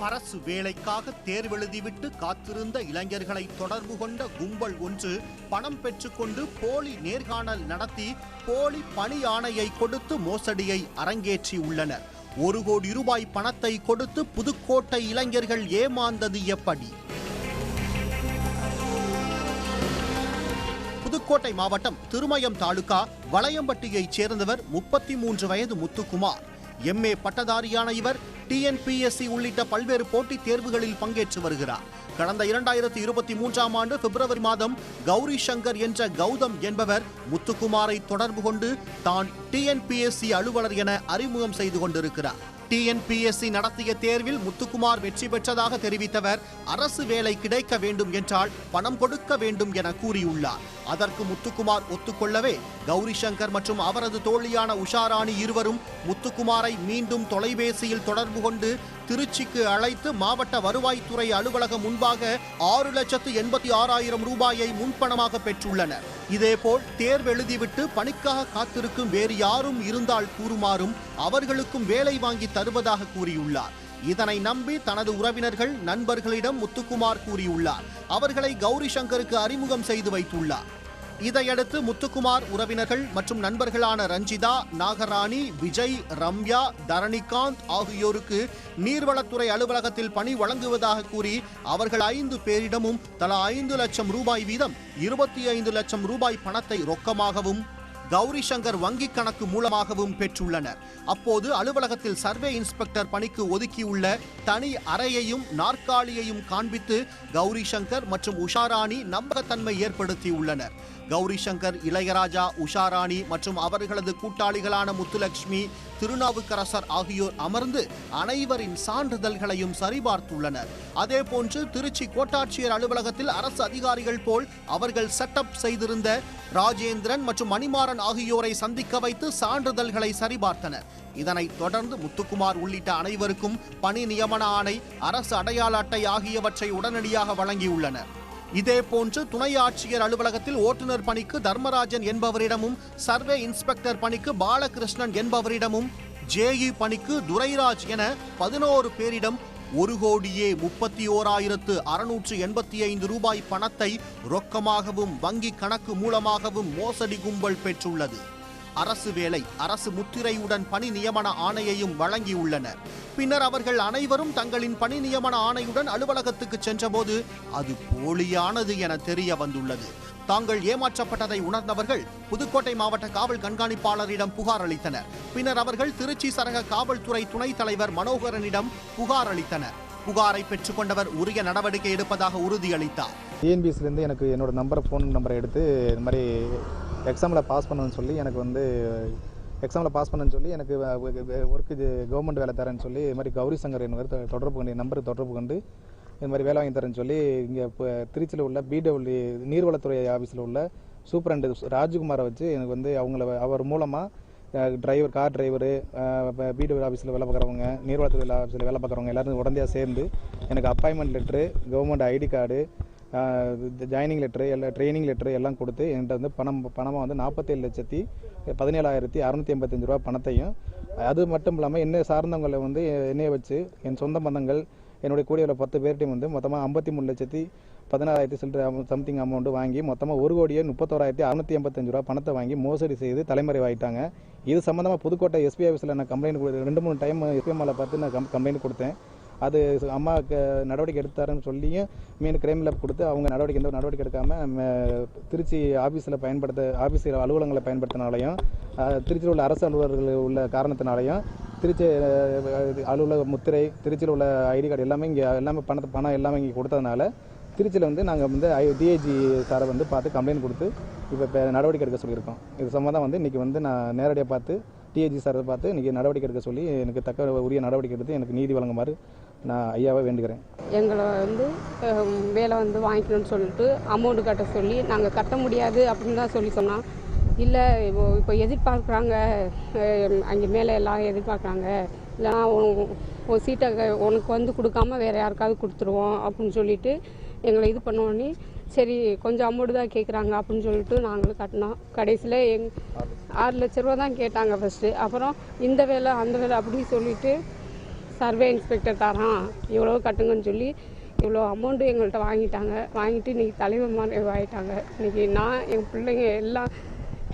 அரசு வேலைக்காக தேர்வெழுதிவிட்டு காத்திருந்த இளைஞர்களை தொடர்பு கொண்ட கும்பல் ஒன்று பணம் பெற்றுக்கொண்டு போலி நேர்காணல் நடத்தி போலி பணி ஆணையை கொடுத்து மோசடியை அரங்கேற்றியுள்ளனர். 1 கோடி ரூபாய் பணத்தை கொடுத்து புதுக்கோட்டை இளைஞர்கள் ஏமாந்தது எப்படி? புதுக்கோட்டை மாவட்டம் திருமயம் தாலுகா வளையம்பட்டியைச் சேர்ந்தவர் 33 வயது முத்துக்குமார். MA பட்டதாரியான இவர் TNPSC உள்ளிட்ட பல்வேறு போட்டித் தேர்வுகளில் பங்கேற்று வருகிறார். கடந்த 2023ஆம் ஆண்டு பிப்ரவரி மாதம் கௌரி சங்கர் என்ற கௌதம் என்பவர் முத்துக்குமாரை தொடர்பு கொண்டு தான் TNPSC அலுவலர் என அறிமுகம் செய்து கொண்டிருக்கிறார். TNPSC நடத்திய தேர்வில் முத்துக்குமார் வெற்றி பெற்றதாக தெரிவித்தவர் அரசு வேலை கிடைக்க வேண்டும் என்றால் பணம் கொடுக்க வேண்டும் என கூறியுள்ளார். அதற்கு முத்துக்குமார் ஒத்துக்கொள்ளவே கௌரி சங்கர் மற்றும் அவரது தோழியான உஷாராணி இருவரும் முத்துக்குமாரை மீண்டும் தொலைபேசியில் தொடர்பு கொண்டு திருச்சிக்கு அழைத்து மாவட்ட வருவாய்த்துறை அலுவலகம் முன்பாக 6,86,000 ரூபாயை முன்பணமாக பெற்றுள்ளனர். இதேபோல் தேர்வெழுதிவிட்டு பணிக்காக காத்திருக்கும் வேறு யாரும் இருந்தால் கூறுமாறும் அவர்களுக்கும் வேலை வாங்கி தருவதாக கூறியுள்ளார். இதனை நம்பி தனது உறவினர்கள் நண்பர்களிடம் முத்துக்குமார் கூறியுள்ளார். அவர்களை கௌரி சங்கருக்கு அறிமுகம் செய்து வைத்துள்ளார். இதையடுத்து முத்துக்குமார் உறவினர்கள் மற்றும் நண்பர்களான ரஞ்சிதா, நாகராணி, விஜய், ரம்யா, தரணிகாந்த் ஆகியோருக்கு நீர்வளத்துறை அலுவலகத்தில் பணி வழங்குவதாக கூறி அவர்கள் 5 பேரிடமும் தலா 5 லட்சம் ரூபாய் வீதம் 25 லட்சம் ரூபாய் பணத்தை ரொக்கமாகவும் கௌரி சங்கர் வங்கி கணக்கு மூலமாகவும் பெற்றுள்ளனர். அப்போது அலுவலகத்தில் சர்வே இன்ஸ்பெக்டர் பணிக்கு ஒதுக்கியுள்ள தனி அறையையும் நாற்காலியையும் காண்பித்து கௌரி சங்கர் மற்றும் உஷாராணி நம்பகத்தன்மை ஏற்படுத்தியுள்ளனர். கௌரி சங்கர், இளையராஜா, உஷாராணி மற்றும் அவர்களது கூட்டாளிகளான முத்துலட்சுமி, திருநாவுக்கரசர் ஆகியோர் அமர்ந்து அனைவரின் சான்றிதழ்களையும் சரிபார்த்துள்ளனர். அதேபோன்று திருச்சி கோட்டாட்சியர் அலுவலகத்தில் அரசு அதிகாரிகள் போல் அவர்கள் செட்டப் செய்திருந்த ராஜேந்திரன் மற்றும் மணிமாறன் ஆகியோரை சந்திக்க வைத்து சான்றிதழ்களை சரிபார்த்தனர். இதனைத் தொடர்ந்து முத்துக்குமார் உள்ளிட்ட அனைவருக்கும் பணி நியமன ஆணை, அரசு அடையாள அட்டை ஆகியவற்றை உடனடியாக வழங்கியுள்ளனர். இதேபோன்று துணை ஆட்சியர் அலுவலகத்தில் ஓட்டுநர் பணிக்கு தர்மராஜன் என்பவரிடமும், சர்வே இன்ஸ்பெக்டர் பணிக்கு பாலகிருஷ்ணன் என்பவரிடமும், JE பணிக்கு துரைராஜ் என 11 பேரிடம் 1,31,685 ரூபாய் பணத்தை ரொக்கமாகவும் வங்கி கணக்கு மூலமாகவும் மோசடி கும்பல் பெற்றுள்ளது. அரசு வேலை, அரசு முத்திரையுடன் பணி நியமன ஆணையையும் வழங்கியுள்ளனர். பின்னர் அவர்கள் அனைவரும் தங்களின் பணி நியமன ஆணையுடன் அலுவலகத்துக்கு சென்றபோது அது போலியானது என தெரிய வந்துள்ளது. தாங்கள் ஏமாற்றப்பட்டதை உணர்ந்தவர்கள் புதுக்கோட்டை மாவட்ட காவல் கண்காணிப்பாளரிடம் புகார் அளித்தனர். பின்னர் அவர்கள் திருச்சி சரக காவல்துறை துணைத் தலைவர் மனோகரனிடம் புகார் அளித்தனர். புகாரை பெற்றுக்கொண்டவர் உரிய நடவடிக்கை எடுப்பதாக உறுதியளித்தார். TNPSCலேருந்து எனக்கு என்னோட ஃபோன் நம்பரை எடுத்து இந்த மாதிரி எக்ஸாமில் பாஸ் பண்ணணும்னு சொல்லி எனக்கு எனக்கு ஒர்க்கு கவர்மெண்ட் வேலை தரேன்னு சொல்லி இது மாதிரி கௌரி சங்கர் நம்பருக்கு தொடர்பு கொண்டு இது மாதிரி வேலை வாங்கி தரேன்னு சொல்லி இங்கே இப்போ திருச்சியில் உள்ள BW நீர்வளத்துறை ஆஃபீஸில் உள்ள சூப்பரண்டு ராஜ்குமாரை வச்சு எனக்கு அவர் மூலமாக கார் டிரைவரு, BW ஆஃபீஸில் வேலை பார்க்குறவங்க, நீர்வளத்துறை ஆஃபீஸில் வேலை பார்க்குறவங்க எல்லாரும் உடனடியாக சேர்ந்து எனக்கு appointment letter, government ID card, joining letter, training letter எல்லாம் கொடுத்து என்கிட்ட பணமாக 47,17,685 ரூபா பணத்தையும், அது மட்டும் இல்லாமல் என்னை சார்ந்தவங்களை என்னைய வச்சு என் சொந்த பந்தங்கள் என்னுடைய கூடிய 10 பேர்ட்டையும் மொத்தமாக 53,16,000 சில்லற சம்திங் அமௌண்ட் வாங்கி மொத்தமாக 1,31,685 ரூபா பணத்தை வாங்கி மோசடி செய்து தலைமறைவாயிட்டாங்க. இது சம்மந்தமாக புதுக்கோட்டை SP ஆஃபீஸில் நான் கம்ப்ளைண்ட் 2-3 டைம் SPMல பார்த்து நான் கம்ப்ளைண்ட் கொடுத்தேன். அது அம்மாவுக்கு நடவடிக்கை எடுத்தாருன்னு சொல்லியும் மீன் கிரைம் லேப் கொடுத்து அவங்க எந்த நடவடிக்கை எடுக்காமல் திருச்சி ஆஃபீஸில் அலுவலகங்களை பயன்படுத்தினாலையும், திருச்சியில் உள்ள அரசு அலுவலர்கள் உள்ள காரணத்தினாலையும், திருச்சி அலுவலக முத்திரை, திருச்சியில் உள்ள ID கார்டு எல்லாமே பணம் எல்லாமே இங்கே கொடுத்ததுனால திருச்சியில் நாங்கள் DIG சாரை பார்த்து கம்ப்ளைண்ட் கொடுத்து இப்போ நடவடிக்கை எடுக்க சொல்லியிருக்கோம். இது சம்மந்தம் இன்றைக்கி நான் நேரடியாக பார்த்து DIG சாரை பார்த்து இன்றைக்கி நடவடிக்கை எடுக்க சொல்லி எனக்கு உரிய நடவடிக்கை எடுத்து எனக்கு நீதி வழங்குமாறு நான் ஐயாவை வேண்டுகிறேன். எங்களை வேலை வாங்கிக்கணும்னு சொல்லிட்டு அமௌண்ட் கட்ட சொல்லி நாங்கள் கட்ட முடியாது அப்படின்னு தான் சொன்னோம். இல்லை இப்போ எதிர்பார்க்குறாங்க, அங்கே மேலே எல்லாம் எதிர்பார்க்குறாங்க, இல்லைனா உன் சீட்டை உனக்கு கொடுக்காம வேறு யாருக்காவது கொடுத்துருவோம் அப்படின்னு சொல்லிட்டு எங்களை இது பண்ணுவோன்னே சரி கொஞ்சம் அமௌண்ட் தான் கேட்குறாங்க அப்படின்னு சொல்லிட்டு நாங்களும் கட்டினோம். கடைசியில் 6 லட்ச ரூபா தான் கேட்டாங்க ஃபஸ்ட்டு. அப்புறம் இந்த வேலை அந்த வேலை அப்படின்னு சொல்லிட்டு சர்வே இன்ஸ்பெக்டர் தரான் இவ்வளோ கட்டுங்கன்னு சொல்லி இவ்வளோ அமௌண்ட்டு எங்கள்கிட்ட வாங்கிட்டு இன்றைக்கி தலைவர் ஆகிட்டாங்க. இன்றைக்கி நான் எங்கள் பிள்ளைங்க எல்லாம்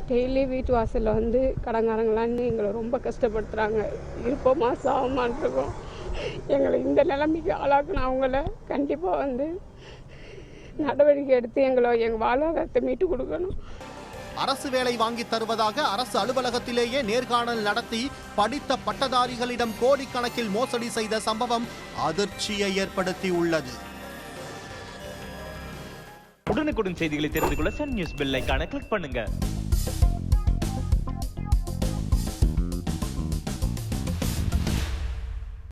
டெய்லி வீட்டு வாசலில் வந்து கடங்காரங்களான்னு எங்களை ரொம்ப கஷ்டப்படுத்துகிறாங்க. இருப்போமா சாவமான் இருக்கோம். எங்களை இந்த நிலைமைக்கு ஆளாக்குன அவங்கள கண்டிப்பாக வந்து நடவடிக்கை எடுத்து எங்கள் வாழ்வாதாரத்தை மீட்டு கொடுக்கணும். அரசு வேலை வாங்கி தருவதாக அரசு அலுவலகத்திலேயே நேர்காணல் நடத்தி படித்த பட்டதாரிகளிடம் கோடிக்கணக்கில் மோசடி செய்த சம்பவம் அதிர்ச்சியை ஏற்படுத்தி உள்ளது. உடனுக்குடன் செய்திகளை தெரிந்து கொள்ள சன் நியூஸ் பெல் ஐகானை கிளிக் பண்ணுங்க.